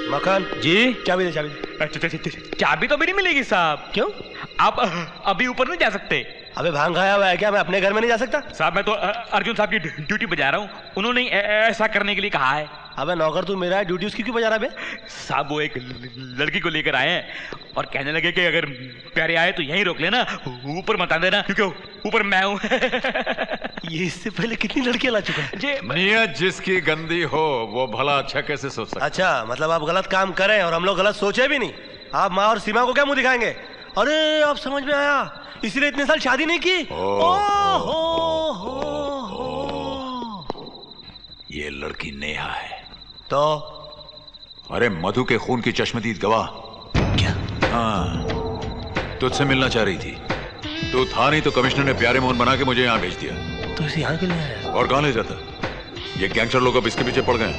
मकान जी चाबी दे, चाबी दे। चाबी तो मेरी मिलेगी साहब। क्यों? आप अभी ऊपर नहीं जा सकते अबे भांग खाया हुआ है क्या? मैं अपने घर में नहीं जा सकता? साहब। मैं तो अर्जुन साहब की ड्यूटी पे जा रहा हूँ, उन्होंने ऐसा करने के लिए कहा है। अबे नौकर तू मेरा है, ड्यूटी उसकी क्यों बजा रहा बे? साहब वो एक लड़की को लेकर आए हैं और कहने लगे कि अगर प्यारे आए तो यहीं रोक लेना, ऊपर मत आने देना, क्योंकि ऊपर मैं हूँ। ये इससे पहले कितनी लड़कियां ला चुका है? जी नियत जिसकी गंदी हो वो भला अच्छा कैसे सोच सकता? अच्छा, मतलब आप गलत काम करें और हम लोग गलत सोचे भी नहीं। आप माँ और सीमा को क्या मुंह दिखाएंगे? अरे अब समझ में आया, इसीलिए इतने साल शादी नहीं की। ये लड़की नेहा है तो? अरे मधु के खून की चश्मदीद गवाह। क्या? हाँ, तुझसे मिलना चाह रही थी। तू था नहीं तो कमिश्नर ने प्यारे मोहन बना के मुझे यहाँ भेज दिया। तो इसे यहाँ क्यों ले आया? और कहाँ ले जाता? ये गैंगस्टर लोग अब इसके पीछे पड़ गए।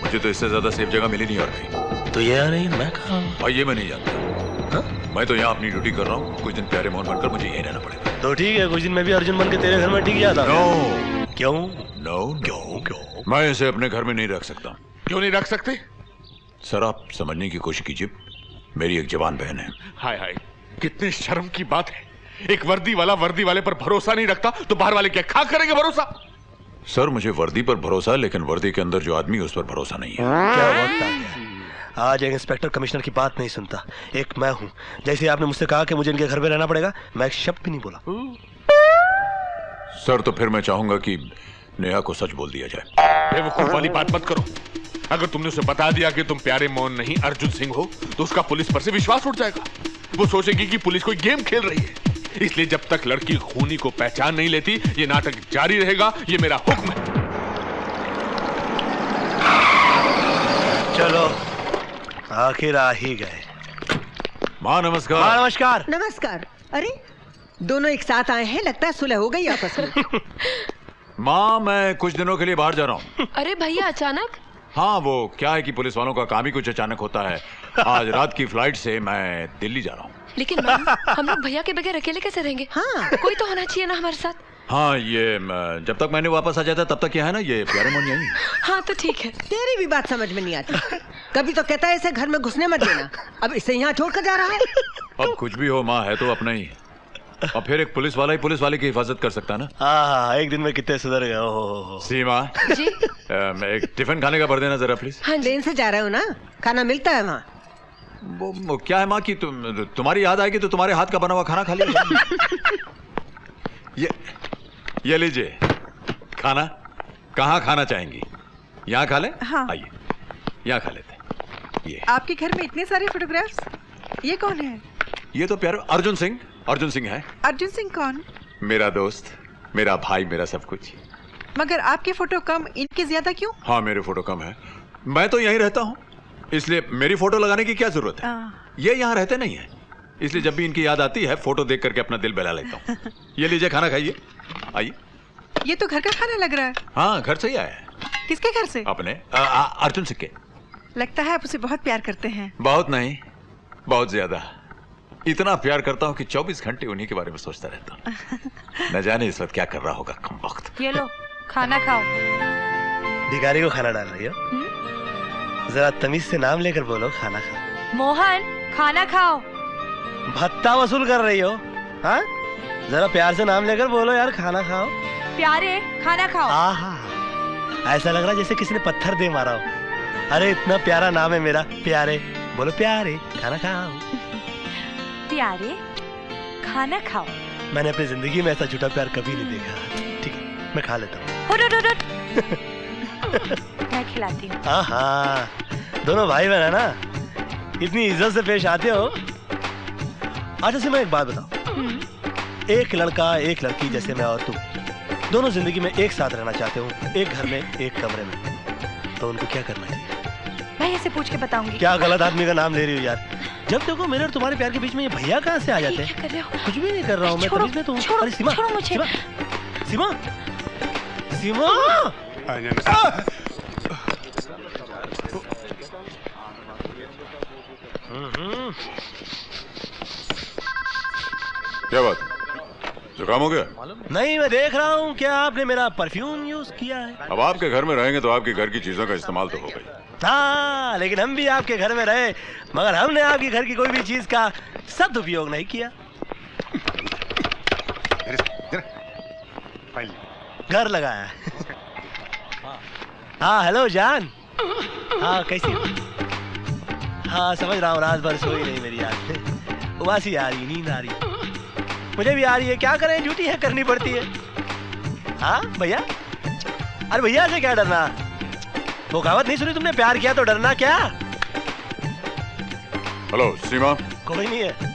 मुझे तो इससे ज्यादा सेफ जगह मिली नहीं और कहीं। तो ये आ रही, मैं कहाँ? भाई ये मैं नहीं जानता। मैं तो यहाँ अपनी ड्यूटी कर रहा हूँ, कुछ दिन प्यारे मोहन बनकर मुझे यहीं रहना पड़ेगा। तो ठीक है, कुछ दिन मैं भी अर्जुन बन के तेरे घर में टिक जाता। नो। क्यों? नो क्यों? मैं इसे अपने घर में नहीं रख सकता। क्यों नहीं रख सकते? सर आप समझने की कोशिश कीजिए, मेरी एक जवान बहन है। हाय हाय, कितने शर्म की बात है। एक वर्दी वाला वर्दी वाले पर भरोसा नहीं रखता तो बाहर वाले क्या खा करेंगे भरोसा? सर मुझे वर्दी पर भरोसा है, लेकिन वर्दी के अंदर जो आदमी है उस पर भरोसा नहीं है। क्या वक्त आ गया? आज एक इंस्पेक्टर कमिश्नर की बात नहीं सुनता, एक मैं हूँ। जैसे आपने मुझसे कहा कि मुझे इनके घर में रहना पड़ेगा, मैं एक शब्द भी नहीं बोला। सर तो फिर मैं चाहूंगा कि नेहा को सच बोल दिया जाए। बेवकूफ वाली बात मत करो। अगर तुमने उसे बता दिया कि तुम प्यारे मोहन नहीं अर्जुन सिंह हो तो उसका पुलिस पर से विश्वास उठ जाएगा। वो सोचेगी कि पुलिस कोई गेम खेल रही है। इसलिए जब तक लड़की खूनी को पहचान नहीं लेती ये नाटक जारी रहेगा, ये मेरा हुक्म है। चलो आखिर आ ही गए। माँ नमस्कार। माँ नमस्कार। नमस्कार। अरे दोनों एक साथ आए हैं, लगता है सुलह हो गई आपस में। माँ मैं कुछ दिनों के लिए बाहर जा रहा हूँ। अरे भैया अचानक? हाँ वो क्या है कि पुलिस वालों का काम ही कुछ अचानक होता है। आज रात की फ्लाइट से मैं दिल्ली जा रहा हूँ। लेकिन मम्मी, हम लोग भैया के बगैर अकेले कैसे रहेंगे? हाँ कोई तो होना चाहिए ना हमारे साथ। हाँ ये जब तक मैंने वापस आ जाता तब तक यहाँ है ना, ये प्यारे मोहन यहीं। हाँ तो ठीक है। तेरी भी बात समझ में नहीं आती। कभी तो कहता है इसे घर में घुसने मत देना, अब इसे यहाँ छोड़कर जा रहा है। अब कुछ भी हो माँ है तो अपना ही, और फिर एक पुलिस वाला ही पुलिस वाले की हिफाजत कर सकता है ना। हाँ एक दिन में कितने सुधर गए हो। सीमा जी एक टिफिन खाने का भर देना जरा प्लीज। हाँ ट्रेन से जा रहे हो ना, खाना मिलता है वहाँ। वो क्या है माँ की तुम्हारी याद आएगी तो तुम्हारे हाथ का बना हुआ खाना खा लिया। ये लीजिए खाना। कहाँ खाना चाहेंगी? यहाँ खा ले। हाँ। आइए यहाँ खा लेते हैं। ये आपके घर में इतने सारे फोटोग्राफ्स, ये कौन है? ये तो प्यारे अर्जुन सिंह है। अर्जुन सिंह कौन? मेरा दोस्त, मेरा भाई, मेरा सब कुछ। मगर आपके फोटो कम, इनके ज्यादा क्यों? हाँ मेरे फोटो कम है, मैं तो यहीं रहता हूँ, इसलिए मेरी फोटो लगाने की क्या जरूरत है। ये यहाँ रहते नहीं है, इसलिए जब भी इनकी याद आती है फोटो देख करके अपना दिल बहला लेता हूँ। ये लीजिए खाना खाइए। आइए। ये तो घर का खाना लग रहा है। हाँ घर से ही आया है। किसके घर से? अपने अर्जुन सिंह के। लगता है आप उसे बहुत प्यार करते हैं। बहुत नहीं, बहुत ज्यादा। इतना प्यार करता हूँ कि 24 घंटे उन्हीं के बारे में सोचता रहता हूँ। न जाने इस वक्त क्या कर रहा होगा कमबख्त। ये लो खाना खाओ। भिखारी को खाना डाल रही हो? जरा तमीज से नाम लेकर बोलो, खाना खाओ। मोहन खाना खाओ। भत्ता वसूल कर रही हो? हाँ जरा प्यार से नाम लेकर बोलो यार, खाना खाओ। प्यारे खाना खाओ। आहा, ऐसा लग रहा है जैसे किसी ने पत्थर दे मारा हो। अरे इतना प्यारा नाम है मेरा, प्यारे। बोलो प्यारे खाना खाओ। प्यारे खाना खाओ। मैंने अपनी जिंदगी में ऐसा झूठा प्यार कभी नहीं देखा। ठीक है मैं खा लेता हूँ। मैं खिलाती हूँ। हाँ दोनों भाई बहन है ना, इतनी इज्जत से पेश आते हो। अच्छा से मैं एक बात बताओ, एक लड़का एक लड़की जैसे मैं और तुम दोनों जिंदगी में एक साथ रहना चाहते हो, एक घर में एक कमरे में, तो उनको क्या करना चाहिए? मैं इसे पूछ के बताऊंगी। क्या गलत आदमी का नाम ले रही हो यार? जब देखो मेरे और तुम्हारे प्यार के बीच में ये भैया कहाँ से आ जाते हैं? कर रहे हो? कुछ भी नहीं कर रहा हूँ मैं, तमीज में तो हूँ। अरे सीमा, छोड़ो मुझे। सीमा, सीमा, क्या बात, जुकाम हो गया? नहीं मैं देख रहा हूँ क्या आपने मेरा परफ्यूम यूज किया है। अब आपके घर में रहेंगे तो आपके घर की चीजों का इस्तेमाल तो होगा ही। हाँ, लेकिन हम भी आपके घर में रहे, मगर हमने आपके घर की कोई भी चीज का सदुपयोग नहीं किया। घर लगाया। हाँ हेलो जान। हाँ कैसी हो? हाँ समझ रहा हूँ, रात भर सोई नहीं मेरी याद। उबासी आ रही, नींद आ रही, मुझे भी आ रही है। क्या करें, ड्यूटी है, करनी पड़ती है। हाँ भैया, अरे भैया से क्या डरना, वो कहावत नहीं सुनी तुमने, प्यार किया तो डरना क्या। हेलो सीमा। कोई नहीं है।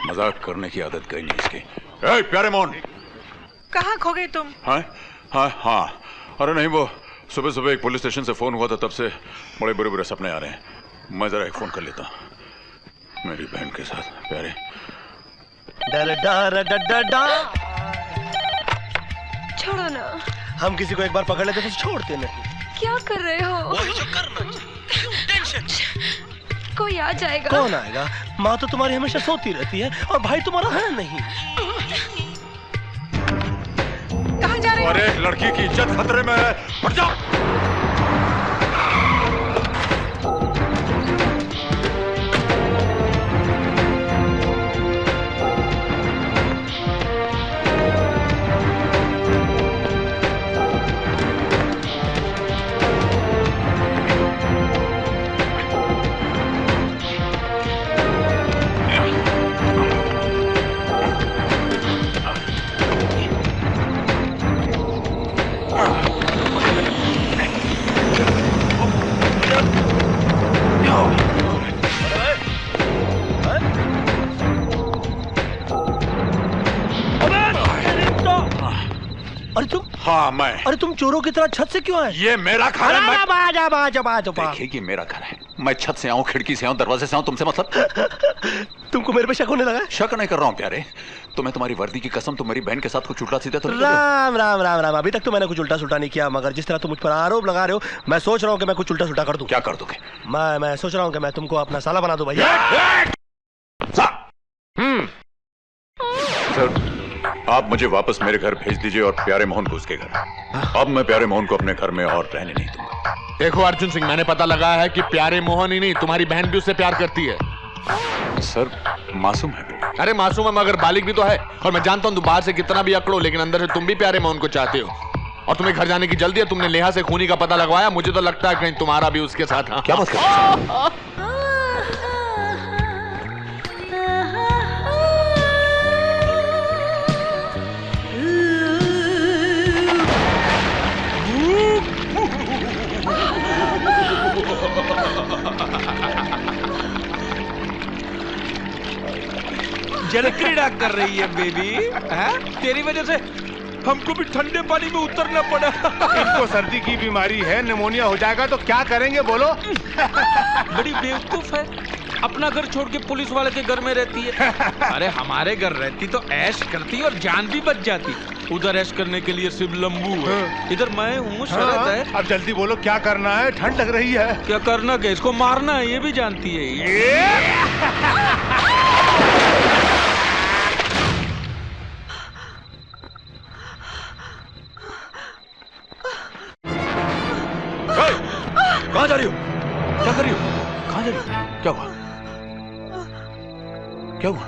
मजाक करने की आदत गई नहीं इसकी। ए, प्यारे मोहन, कहाँ खो गए तुम? हाँ हाँ हाँ, अरे नहीं, वो सुबह सुबह एक पुलिस स्टेशन से फोन हुआ था, तब से बड़े बुरे बुरे सपने आ रहे हैं। मैं जरा एक फोन कर लेता हूँ मेरी बहन के साथ। प्यारे डर डर डर डर डर। छोड़ो ना। हम किसी को एक बार पकड़ लेते तो छोड़ते नहीं। क्या कर रहे हो? वही जो करना चाहिए। टेंशन। कोई आ जाएगा। कौन आएगा? माँ तो तुम्हारी हमेशा सोती रहती है और भाई तुम्हारा है नहीं। कहाँ जा रहे हो? अरे लड़की की इज्जत खतरे में है, हट जाओ। अरे तुम? हाँ मैं। अरे तुम चोरों की तरह छत से क्यों आए? ये मेरा घर है। देखिए ये मेरा घर है, मैं छत से आऊं, खिड़की से आऊं, दरवाजे से आऊं, तुमसे मतलब? तुमको मेरे पे शक होने लगा? शक नहीं कर रहा हूं प्यारे, तुम्हें तुम्हारी वर्दी की कसम, तुम मेरी बहन के साथ कुछ उल्टा सीधा तो नहीं कर रहे हो? राम राम राम राम, अभी तक तो मैंने कुछ उल्टा सुल्टा नहीं किया, मगर जिस तरह तुम मुझ पर आरोप लगा रहे हो, मैं सोच रहा हूँ कि मैं कुछ उल्टा सुल्टा कर दूं। क्या कर दोगे? मैं सोच रहा हूँ कि मैं तुमको अपना साला बना दूं भैया। सर, आप मुझे वापस मेरे घर भेज दीजिए और प्यारे मोहन को उसके घर। अब मैं प्यारे मोहन को अपने घर में और रहने नहीं दूंगा। देखो अर्जुन सिंह, मैंने पता लगाया है कि प्यारे मोहन ही नहीं, तुम्हारी बहन भी उससे प्यार करती है। सर मासूम है वो। अरे मासूम है मगर बालिग भी तो है, और मैं जानता हूं तुम बाहर से कितना भी अकड़ो, लेकिन अंदर से तुम भी प्यारे मोहन को चाहते हो। और तुम्हें घर जाने की जल्दी है, तुमने नेहा से खूनी का पता लगवाया, मुझे तो लगता है कहीं तुम्हारा भी उसके साथ। क्या बात कर रहे हो? जल क्रीड़ा कर रही है बेबी, तेरी वजह से हमको भी ठंडे पानी में उतरना पड़ा। इनको सर्दी की बीमारी है, निमोनिया हो जाएगा तो क्या करेंगे बोलो? बड़ी बेवकूफ है, अपना घर छोड़ के पुलिस वाले के घर में रहती है। अरे हमारे घर रहती तो ऐश करती और जान भी बच जाती। उधर ऐश करने के लिए सिर्फ लंबू है, इधर मैं हूँ, शरत है। अब जल्दी बोलो क्या करना है, ठंड लग रही है। क्या करना, क्या इसको मारना है, ये भी जानती है ये। कहाँ जा रही हो? क्या कर रही हो? कहाँ जा रही हो? क्या हुआ? क्या हुआ?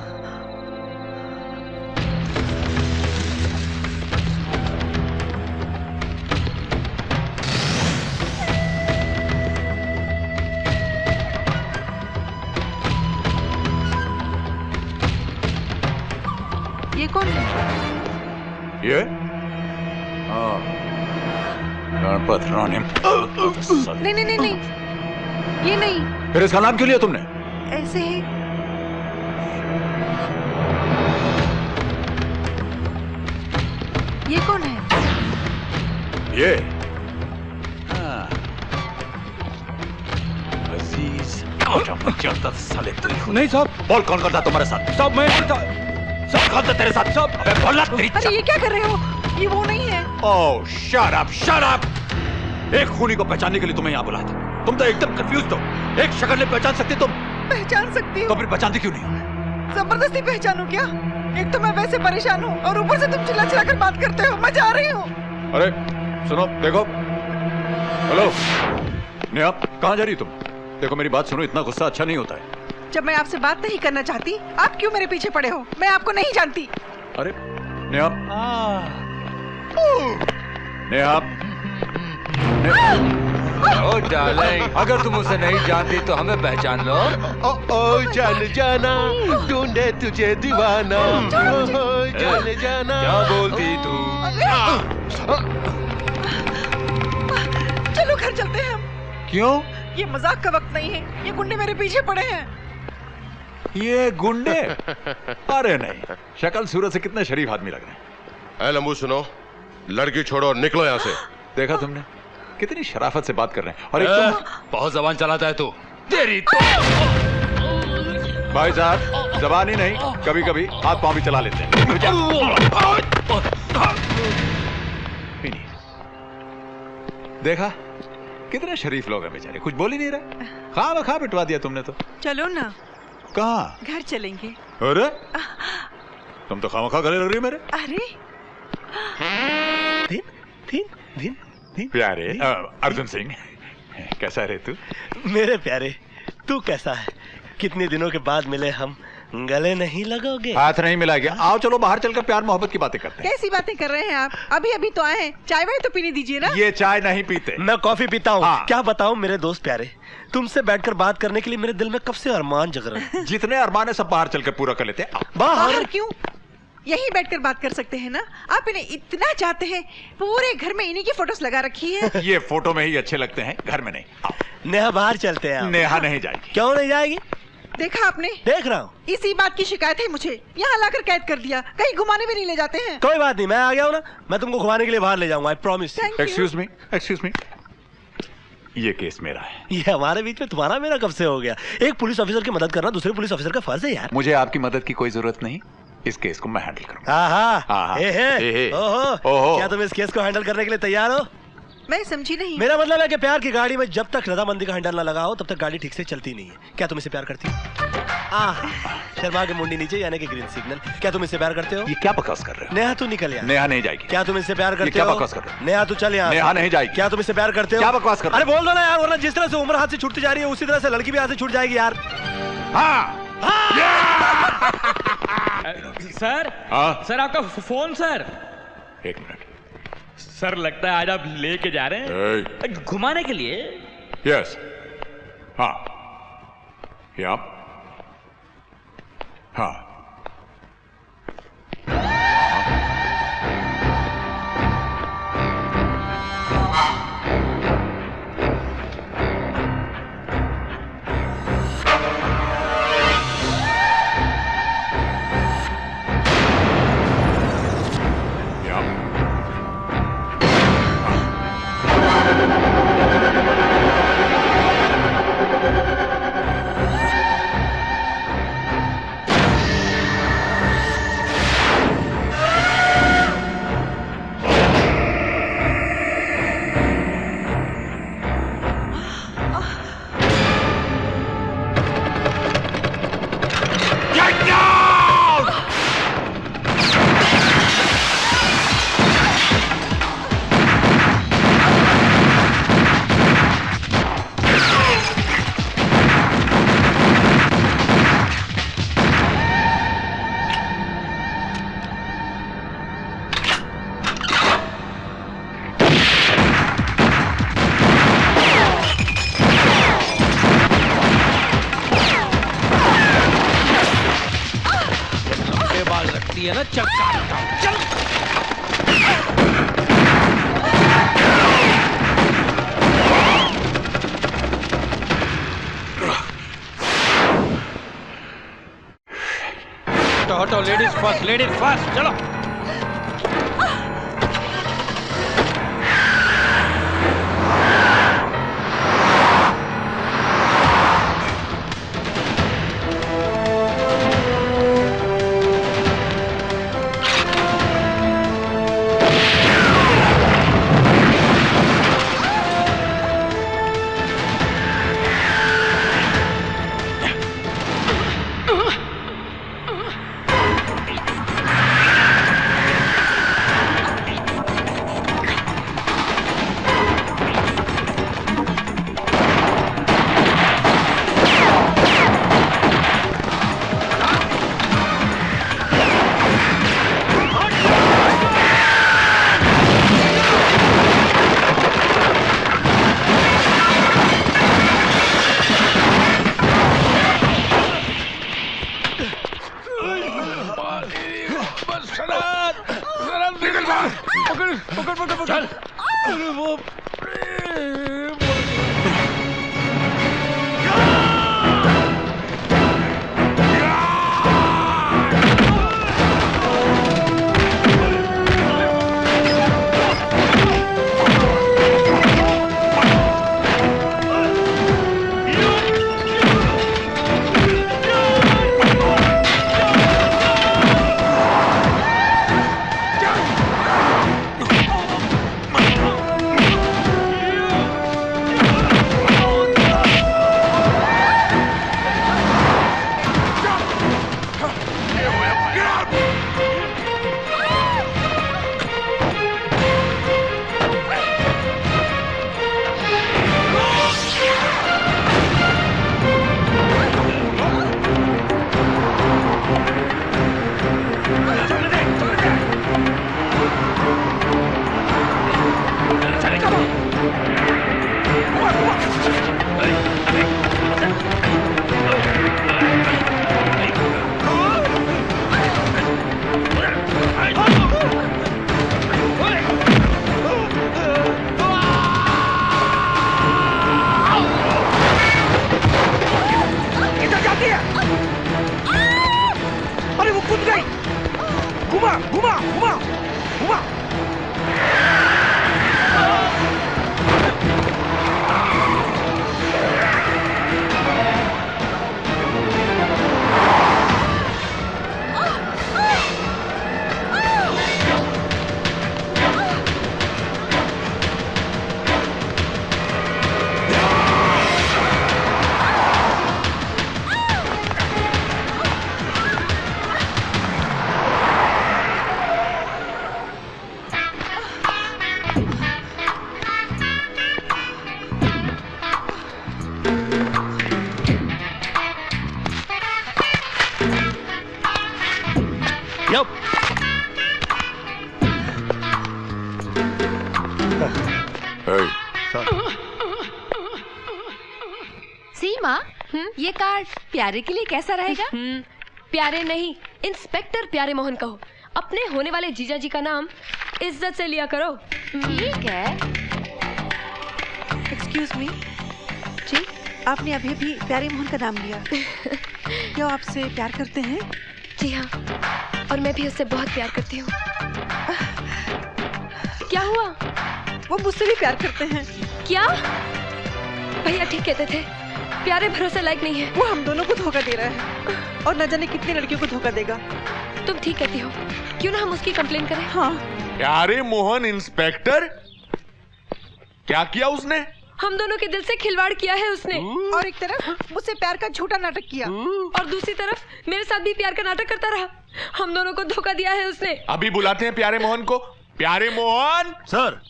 ये कौन है? ये? हाँ, गणपत रानी। नहीं नहीं नहीं नहीं, ये नहीं। फिर इसका नाम क्यों लिया तुमने? ऐसे ही। ये कौन है? ये? हाँ, अजीज। साले तू नहीं साहब। बोल कौन करता तुम्हारे साथ? साहब मैं नहीं था। सब कौन था तेरे साथ? सब बोलना तेरी। अरे ये क्या कर रहे हो? ये वो नहीं है। ओह शट अप, शट अप। एक खूनी को पहचानने के लिए तुम्हें यहाँ बुलाया था, तुम तो एकदम कंफ्यूज हो। एक शक्ल नहीं पहचान सकती तुम? पहचान सकती हूँ। तो फिर पहचानती क्यों नहीं? जबरदस्ती पहचानू क्या? एक तो मैं वैसे परेशान हूँ और ऊपर से तुम चिल्ला चिल्ला कर बात करते हो। मैं जा रही हूँ। अरे सुनो, देखो नेहा, कहाँ जा रही तुम? देखो मेरी बात सुनो, इतना गुस्सा अच्छा नहीं होता है। जब मैं आपसे बात नहीं करना चाहती, आप क्यों मेरे पीछे पड़े हो? मैं आपको नहीं जानती। अरे नेहा, नेहा, ओ डार्लिंग, अगर तुम उसे नहीं जानती तो हमें पहचान लो। ओ जान जाना, ढूंढे तुझे दीवाना। ओ जान जाना। क्या बोलती तू? चलो घर चलते हैं हम। क्यों? ये मजाक का वक्त नहीं है, ये गुंडे मेरे पीछे पड़े हैं। ये गुंडे? अरे नहीं, शक्ल सूरत से कितने शरीफ आदमी लग रहे हैं। लंबू सुनो, लड़की छोड़ो और निकलो यहाँ से। देखा तुमने कितनी शराफत से बात कर रहे हैं। और एक तुम बहुत जबान चलाता है तू। तेरी तो भाई साहब, जबान ही नहीं, कभी कभी हाथ पांव भी चला लेते हैं। देखा कितने शरीफ लोग हैं बेचारे, कुछ बोल ही नहीं रहे। खा बिटवा दिया तुमने तो। चलो ना, कहाँ? घर चलेंगे। अरे तुम तो खामखा गले लग रही हो मेरे। अरे दिन दिन दिन दिन प्यारे अर्जुन सिंह, कैसा रे तू? मेरे प्यारे, तू कैसा है? कितने दिनों के बाद मिले हम, गले नहीं लगोगे? हाथ नहीं मिला गया। आओ चलो बाहर चलकर प्यार मोहब्बत की बातें करते हैं। कैसी बातें कर रहे हैं आप? अभी अभी तो आए हैं, चाय वाय तो पीने दीजिए ना। ये चाय नहीं पीते। मैं कॉफी पीता हूँ। हाँ। क्या बताऊँ मेरे दोस्त प्यारे, तुमसे बैठकर बात करने के लिए मेरे दिल में कब से अरमान जग रहे हैं। जितने अरमान है सब बाहर चलकर पूरा कर लेते हैं। बाहर क्यों? यहीं बैठकर बात कर सकते हैं ना। आप इन्हें इतना चाहते हैं, पूरे घर में इन्हीं की फोटोज लगा रखी है। ये फोटो में ही अच्छे लगते हैं, घर में नहीं। आओ। नेहा बाहर चलते हैं। नेहा नहीं जाएगी। क्यों नहीं जाएगी? देखा आपने? देख रहा हूँ। इसी बात की शिकायत है मुझे, यहाँ लाकर कैद कर दिया। कहीं घुमाने भी नहीं ले जाते हैं। कोई बात नहीं, मैं आ गया हूँ ना, मैं तुमको घुमाने के लिए बाहर ले जाऊंगा, आई प्रॉमिस। एक्सक्यूज मी, ये केस मेरा है। ये हमारे बीच में तुम्हारा मेरा कब से हो गया? एक पुलिस ऑफिसर की मदद करना दूसरे पुलिस ऑफिसर का फर्ज है यार। मुझे आपकी मदद की कोई जरूरत नहीं, इस केस को मैं हैंडल करूंगा। आहा, ओहो। क्या तुम इस केस को हैंडल करने के लिए तैयार हो? मैं समझी नहीं। मेरा मतलब है कि प्यार की गाड़ी में जब तक रजामंदी का हैंडल ना लगा हो तब तक गाड़ी ठीक से चलती नहीं है। क्या तुम इसे प्यार करती हो? शर्मा के मुंडी नीचे यानी कि ग्रीन सिग्नल। क्या तुम इससे प्यार करते हो? ये क्या बकवास कर रहे हो? नेहा तू निकल यार। नेहा नहीं जाएगी। क्या तुम इससे प्यार करते क्या हो? बकवास कर रहे हो? नेहा तू चल यार। नेहा नहीं जाएगी। क्या तुम इससे प्यार करते हो? क्या बकवास कर रहे हो? अरे बोल दो ना यार, वरना जिस तरह से उम्र हाथ से छूटती जा रही है उसी तरह से लड़की भी हाथ से छूट जाएगी यार। सर, सर आपका फोन सर। एक मिनट सर, लगता है आज आप लेके जा रहे हैं घुमाने के लिए। यस, हाँ, या हाँ। है ना, चल काटता हूं, चल। हटो, लेडीज फर्स्ट, चलो। माँ, ये कार्ड प्यारे के लिए कैसा रहेगा? प्यारे नहीं, इंस्पेक्टर प्यारे मोहन कहो। अपने होने वाले जीजा जी का नाम इज्जत से लिया करो। ठीक है। एक्सक्यूज मी, जी? आपने अभी भी प्यारे मोहन का नाम लिया। क्या आपसे प्यार करते हैं? जी हाँ, और मैं भी उससे बहुत प्यार करती हूँ। क्या हुआ? वो मुझसे भी प्यार करते हैं। क्या? भैया ठीक कहते थे, प्यारे भरोसे लायक नहीं है। वो हम दोनों को धोखा दे रहा है और न जाने कितनी लड़कियों को धोखा देगा। तुम ठीक कहती हो, क्यों ना हम उसकी कंप्लेन करें? हाँ। प्यारे मोहन इंस्पेक्टर, क्या किया उसने? हम दोनों के दिल से खिलवाड़ किया है उसने। और एक तरफ मुझसे प्यार का झूठा नाटक किया और दूसरी तरफ मेरे साथ भी प्यार का नाटक करता रहा। हम दोनों को धोखा दिया है उसने। अभी बुलाते हैं प्यारे मोहन को। प्यारे मोहन। सर,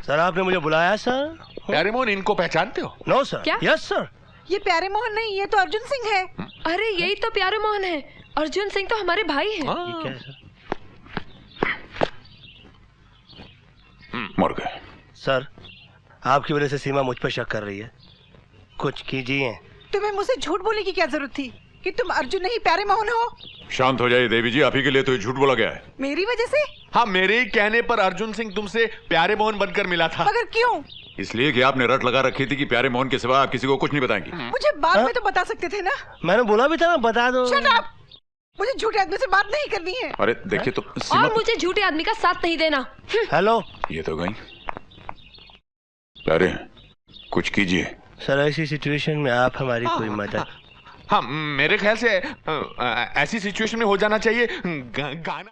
सर आपने मुझे बुलाया सर? प्यारे मोहन, इनको पहचानते हो? No sir. क्या? Yes sir. ये प्यारे मोहन नहीं, ये तो अर्जुन सिंह है। अरे यही तो प्यारे मोहन है। अर्जुन सिंह तो हमारे भाई हैं। ये क्या है सर? मर गए। सर, आपकी वजह से सीमा मुझ पर शक कर रही है, कुछ कीजिए। तुम्हें मुझसे झूठ बोलने की क्या जरूरत थी कि तुम अर्जुन नहीं प्यारे मोहन हो? शांत हो जाइए देवी जी, आप ही के लिए तो ये झूठ बोला गया है। मेरी वजह से? हाँ, मेरे ही कहने पर अर्जुन सिंह तुमसे प्यारे मोहन बनकर मिला था। मगर क्यों? इसलिए कि आपने रट लगा रखी थी कि प्यारे मोहन के सिवा आप किसी को कुछ नहीं बताएंगी। मुझे बाद में तो बता सकते थे ना। मैंने बोला भी था ना, बता दो। Shut up! मुझे झूठे आदमी से बात नहीं करनी है। अरे देखिए तो सीमा। और मुझे झूठे आदमी का साथ नहीं देना। हेलो। ये तो गई। अरे कुछ कीजिए सर, ऐसी सिचुएशन में आप हमारी कोई मदद। हाँ, मेरे ख्याल से ऐसी सिचुएशन में हो जाना चाहिए गाना।